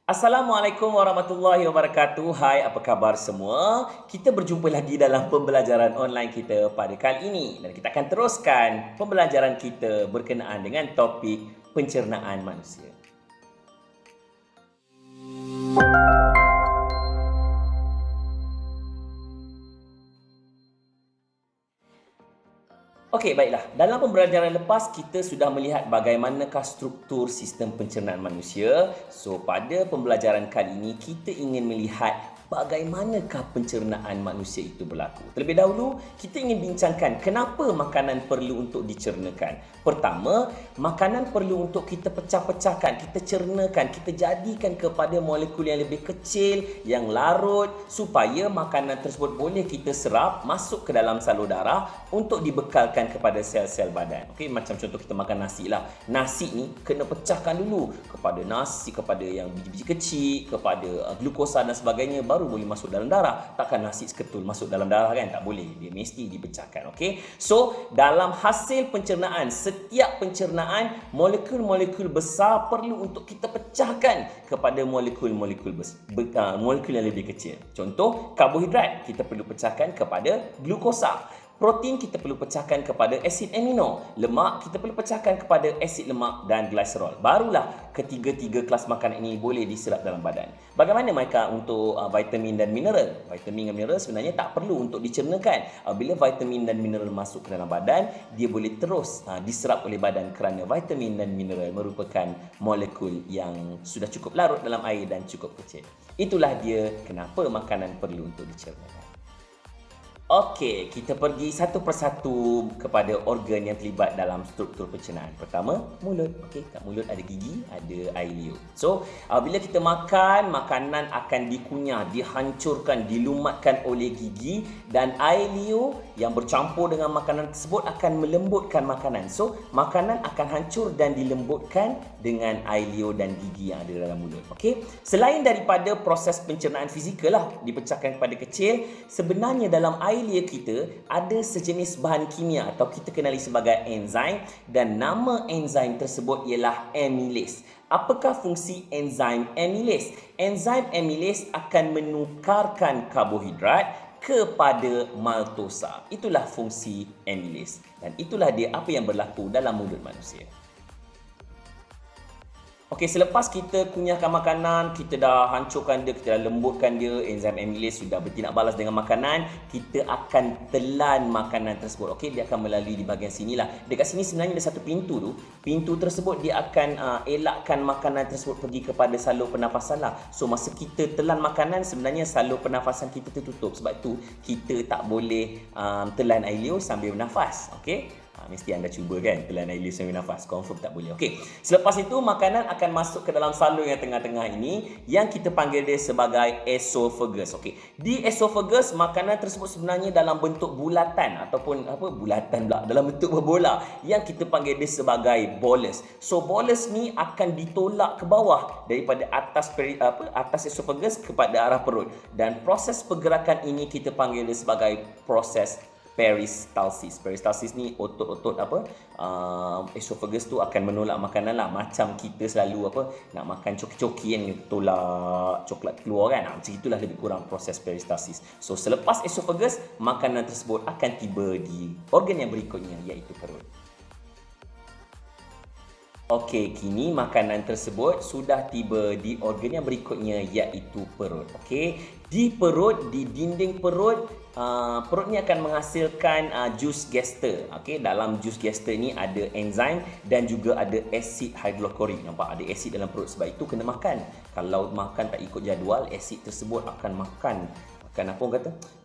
Assalamualaikum warahmatullahi wabarakatuh. Hai, apa khabar semua? Kita berjumpa lagi dalam pembelajaran online kita pada kali ini dan kita akan teruskan pembelajaran kita berkenaan dengan topik pencernaan manusia. Okey, baiklah. Dalam pembelajaran lepas, kita sudah melihat bagaimanakah struktur sistem pencernaan manusia. So, pada pembelajaran kali ini, kita ingin melihat bagaimanakah pencernaan manusia itu berlaku. Terlebih dahulu, kita ingin bincangkan kenapa makanan perlu untuk dicernakan. Pertama, makanan perlu untuk kita pecah-pecahkan, kita cernakan, kita jadikan kepada molekul yang lebih kecil, yang larut, supaya makanan tersebut boleh kita serap masuk ke dalam salur darah untuk dibekalkan kepada sel-sel badan. Okey, macam contoh kita makan nasi lah. Nasi ni kena pecahkan dulu kepada nasi, kepada yang biji-biji kecil, kepada glukosa dan sebagainya, baru boleh masuk dalam darah. Takkan nasi seketul masuk dalam darah kan? Tak boleh. Dia mesti dipecahkan. Okey. So, dalam hasil pencernaan, setiap pencernaan, molekul-molekul besar perlu untuk kita pecahkan kepada molekul-molekul molekul yang lebih kecil. Contoh, karbohidrat kita perlu pecahkan kepada glukosa. Protein kita perlu pecahkan kepada asid amino. Lemak kita perlu pecahkan kepada asid lemak dan gliserol. Barulah ketiga-tiga kelas makanan ini boleh diserap dalam badan. Bagaimana mereka untuk vitamin dan mineral? Vitamin dan mineral sebenarnya tak perlu untuk dicernakan. Bila vitamin dan mineral masuk ke dalam badan, dia boleh terus diserap oleh badan kerana vitamin dan mineral merupakan molekul yang sudah cukup larut dalam air dan cukup kecil. Itulah dia kenapa makanan perlu untuk dicernakan. Okey, kita pergi satu persatu kepada organ yang terlibat dalam struktur pencernaan. Pertama, mulut. Okey, kat mulut ada gigi, ada air liur. So, bila kita makan, makanan akan dikunyah, dihancurkan, dilumatkan oleh gigi dan air liur yang bercampur dengan makanan tersebut akan melembutkan makanan. So, makanan akan hancur dan dilembutkan dengan air liur dan gigi yang ada dalam mulut. Okey, selain daripada proses pencernaan fizikal lah, dipecahkan kepada kecil, sebenarnya dalam air liur kita ada sejenis bahan kimia atau kita kenali sebagai enzim dan nama enzim tersebut ialah amylase. Apakah fungsi enzim amylase? Enzim amylase akan menukarkan karbohidrat kepada maltosa. Itulah fungsi amylase dan itulah dia apa yang berlaku dalam mulut manusia. Okey, selepas kita kunyahkan makanan, kita dah hancurkan dia, kita dah lembutkan dia, enzim amylase sudah bertindak balas dengan makanan, kita akan telan makanan tersebut. Okey, dia akan melalui di bahagian sinilah. Dekat sini sebenarnya ada satu pintu tu. Pintu tersebut dia akan elakkan makanan tersebut pergi kepada salur pernafasan lah. So, masa kita telan makanan, sebenarnya salur pernafasan kita tertutup. Sebab tu kita tak boleh telan air liur sambil bernafas. Okey? Mesti anda cuba kan telan air liur sambil nafas. Confirm tak boleh. Okey. Selepas itu makanan akan masuk ke dalam salur yang tengah-tengah ini yang kita panggil dia sebagai esophagus. Okey. Di esophagus makanan tersebut sebenarnya dalam bentuk bulatan ataupun bulatan pula dalam bentuk berbola yang kita panggil dia sebagai bolus. So bolus ni akan ditolak ke bawah daripada atas esophagus kepada arah perut dan proses pergerakan ini kita panggil dia sebagai proses peristalsis. Peristalsis ni otot-otot esophagus tu akan menolak makanan lah. Macam kita selalu nak makan coki-coki kan, tolak coklat keluar kan. Macam itulah lebih kurang proses peristalsis. So selepas esophagus, makanan tersebut akan tiba di organ yang berikutnya iaitu perut. Okey, kini makanan tersebut sudah tiba di organ yang berikutnya iaitu perut. Okey, di perut, di dinding perut, perut ni akan menghasilkan jus gester. Okey, dalam jus gester ni ada enzim dan juga ada asid hidroklorik. Nampak ada asid dalam perut, sebab itu kena makan. Kalau makan tak ikut jadual, asid tersebut akan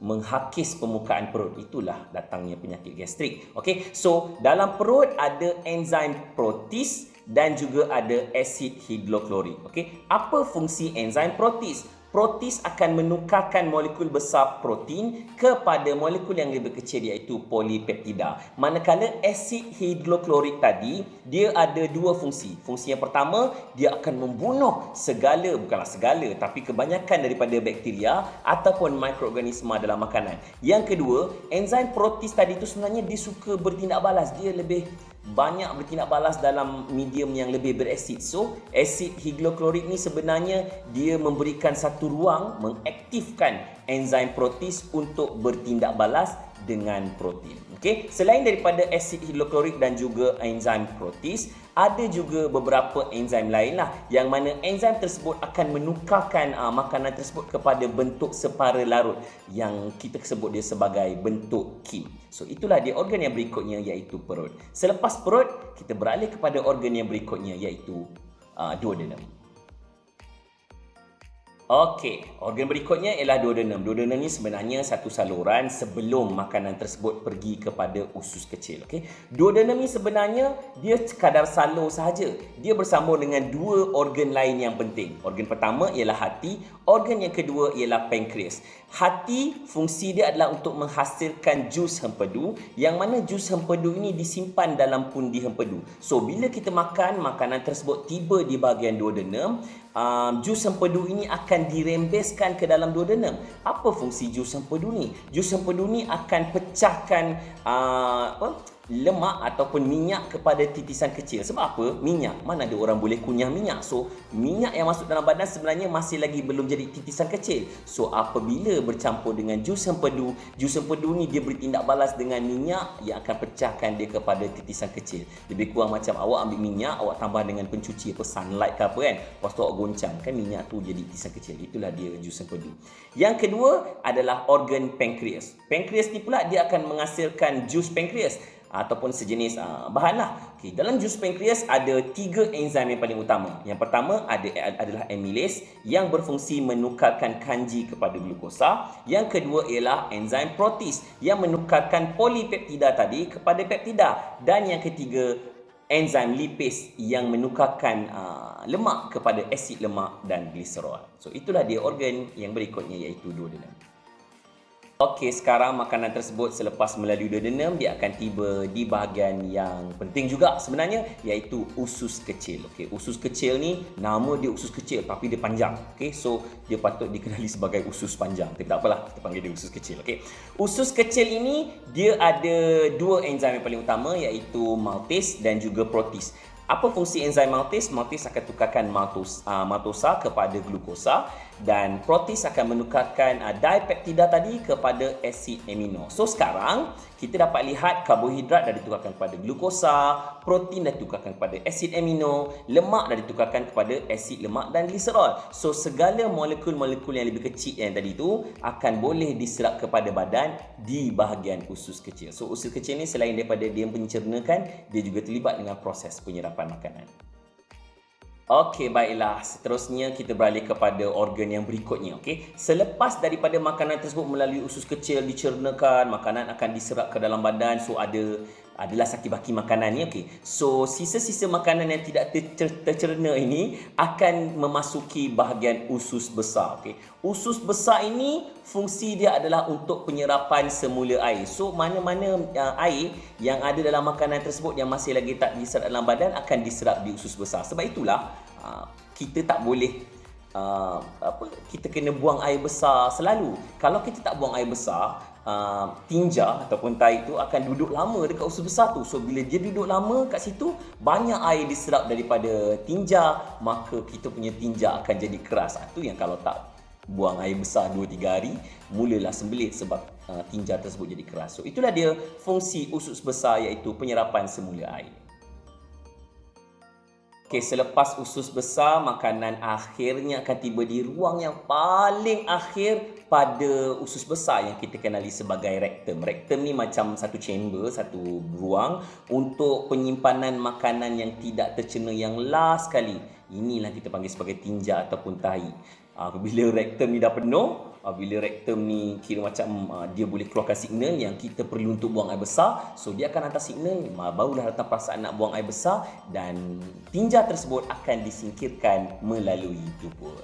menghakis permukaan perut. Itulah datangnya penyakit gastrik. Okey, so dalam perut ada enzim protease dan juga ada asid hidroklorik. Okey, apa fungsi enzim protease? Protease akan menukarkan molekul besar protein kepada molekul yang lebih kecil iaitu polipeptida. Manakala asid hidroklorik tadi, dia ada dua fungsi. Fungsi yang pertama, dia akan membunuh bukanlah segala, tapi kebanyakan daripada bakteria ataupun mikroorganisma dalam makanan. Yang kedua, enzim protease tadi tu sebenarnya dia suka bertindak balas. Dia lebih banyak bertindak balas dalam medium yang lebih berasid. So, asid hidroklorik ni sebenarnya dia memberikan satu ruang mengaktifkan enzim protease untuk bertindak balas dengan protein. Okey, selain daripada asid hidroklorik dan juga enzim protease, ada juga beberapa enzim lain lah yang mana enzim tersebut akan menukarkan makanan tersebut kepada bentuk separa larut yang kita sebut dia sebagai bentuk kim. So itulah dia organ yang berikutnya iaitu perut. Selepas perut, kita beralih kepada organ yang berikutnya iaitu duodenum. Okey, organ berikutnya ialah duodenum. Duodenum ni sebenarnya satu saluran sebelum makanan tersebut pergi kepada usus kecil. Okey, duodenum ni sebenarnya dia sekadar salur sahaja. Dia bersambung dengan dua organ lain yang penting. Organ pertama ialah hati, organ yang kedua ialah pankreas. Hati, fungsi dia adalah untuk menghasilkan jus hempedu, yang mana jus hempedu ini disimpan dalam pundi hempedu. So, bila kita makan, makanan tersebut tiba di bahagian duodenum, jus hempedu ini akan dirembeskan ke dalam duodenum. Apa fungsi jus hempedu ni? Jus hempedu ni akan pecahkan lemak ataupun minyak kepada titisan kecil. Sebab apa? Minyak. Mana ada orang boleh kunyah minyak? So, minyak yang masuk dalam badan sebenarnya masih lagi belum jadi titisan kecil. So, apabila bercampur dengan jus hempedu ni dia bertindak balas dengan minyak yang akan pecahkan dia kepada titisan kecil. Lebih kurang macam awak ambil minyak, awak tambah dengan pencuci sunlight ke apa kan. Lepas tu awak goncang, kan minyak tu jadi titisan kecil. Itulah dia jus hempedu. Yang kedua adalah organ pankreas. Pankreas ni pula dia akan menghasilkan jus pankreas ataupun sejenis bahan lah. Okay, dalam jus pankreas ada 3 enzim yang paling utama. Yang pertama adalah amylase yang berfungsi menukarkan kanji kepada glukosa. Yang kedua ialah enzim protease yang menukarkan polipeptida tadi kepada peptida. Dan yang ketiga, enzim lipase yang menukarkan lemak kepada asid lemak dan gliserol. So itulah dia organ yang berikutnya iaitu duodenum. Okey, sekarang makanan tersebut selepas melalui duodenum dia akan tiba di bahagian yang penting juga sebenarnya iaitu usus kecil. Okey, usus kecil ni nama dia usus kecil tapi dia panjang. Okey, so dia patut dikenali sebagai usus panjang. Tapi tak apalah, kita panggil dia usus kecil. Okey. Usus kecil ini dia ada 2 enzim yang paling utama iaitu maltase dan juga protease. Apa fungsi enzim maltase? Maltase akan tukarkan maltosa kepada glukosa dan protease akan menukarkan dipeptida tadi kepada asid amino. So sekarang kita dapat lihat karbohidrat dah ditukarkan kepada glukosa, protein dah ditukarkan kepada asid amino, lemak dah ditukarkan kepada asid lemak dan gliserol. So segala molekul-molekul yang lebih kecil yang tadi tu akan boleh diserap kepada badan di bahagian usus kecil. So usus kecil ni selain daripada dia mencernakan, dia juga terlibat dengan proses penyerapan makanan. Okey, baiklah. Seterusnya kita beralih kepada organ yang berikutnya. Okey, selepas daripada makanan tersebut melalui usus kecil dicernakan, makanan akan diserap ke dalam badan. So adalah saki-baki makanan ni. Okey, so sisa-sisa makanan yang tidak tercerna ini akan memasuki bahagian usus besar. Okey, usus besar ini fungsi dia adalah untuk penyerapan semula air. So mana-mana air yang ada dalam makanan tersebut yang masih lagi tak diserap dalam badan akan diserap di usus besar. Sebab itulah kita tak boleh kita kena buang air besar selalu. Kalau kita tak buang air besar, tinja ataupun tai tu akan duduk lama dekat usus besar tu. So bila dia duduk lama kat situ, banyak air diserap daripada tinja, maka kita punya tinja akan jadi keras. Itu yang kalau tak buang air besar 2-3 hari, mulalah sembelit sebab tinja tersebut jadi keras. So itulah dia fungsi usus besar iaitu penyerapan semula air. Okey, selepas usus besar, makanan akhirnya akan tiba di ruang yang paling akhir pada usus besar yang kita kenali sebagai rektum. Rektum ni macam satu chamber, satu ruang untuk penyimpanan makanan yang tidak tercerna yang last sekali. Inilah kita panggil sebagai tinja ataupun tahi. Apabila rektum ni dah penuh, bila rektum ni kira macam dia boleh keluarkan signal yang kita perlu untuk buang air besar, so dia akan hantar signal, barulah datang perasaan nak buang air besar dan tinja tersebut akan disingkirkan melalui dubur.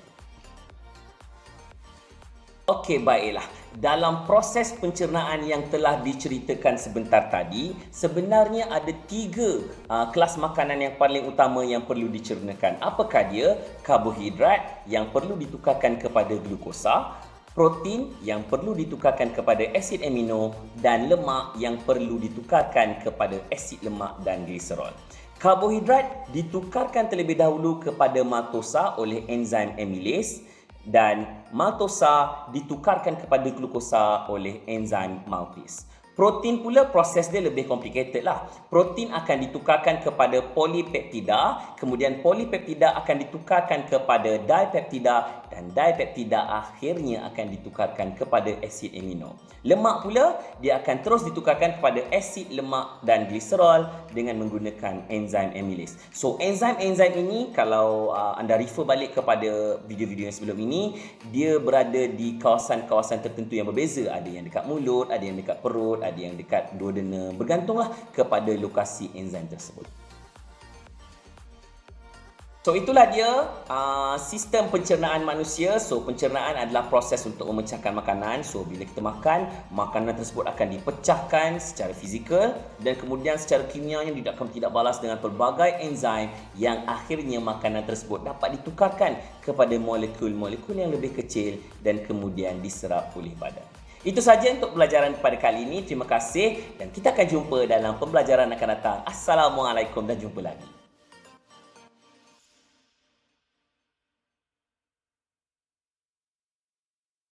Okey, baiklah. Dalam proses pencernaan yang telah diceritakan sebentar tadi, sebenarnya ada 3 kelas makanan yang paling utama yang perlu dicernakan. Apakah dia? Karbohidrat yang perlu ditukarkan kepada glukosa, protein yang perlu ditukarkan kepada asid amino dan lemak yang perlu ditukarkan kepada asid lemak dan gliserol. Karbohidrat ditukarkan terlebih dahulu kepada maltosa oleh enzim amylase dan maltosa ditukarkan kepada glukosa oleh enzim maltase. Protein pula proses dia lebih complicated lah. Protein akan ditukarkan kepada polipeptida, kemudian polipeptida akan ditukarkan kepada dipeptida dan dipeptida akhirnya akan ditukarkan kepada asid amino. Lemak pula dia akan terus ditukarkan kepada asid lemak dan gliserol dengan menggunakan enzim amylase. So enzim-enzim ini kalau anda refer balik kepada video-video yang sebelum ini, dia berada di kawasan-kawasan tertentu yang berbeza. Ada yang dekat mulut, ada yang dekat perut, ada yang dekat duodenum, bergantunglah kepada lokasi enzim tersebut. So itulah dia sistem pencernaan manusia. So pencernaan adalah proses untuk memecahkan makanan. So bila kita makan, makanan tersebut akan dipecahkan secara fizikal dan kemudian secara kimianya tidak balas dengan pelbagai enzim yang akhirnya makanan tersebut dapat ditukarkan kepada molekul-molekul yang lebih kecil dan kemudian diserap oleh badan. Itu saja untuk pelajaran pada kali ini. Terima kasih dan kita akan jumpa dalam pembelajaran akan datang. Assalamualaikum dan jumpa lagi.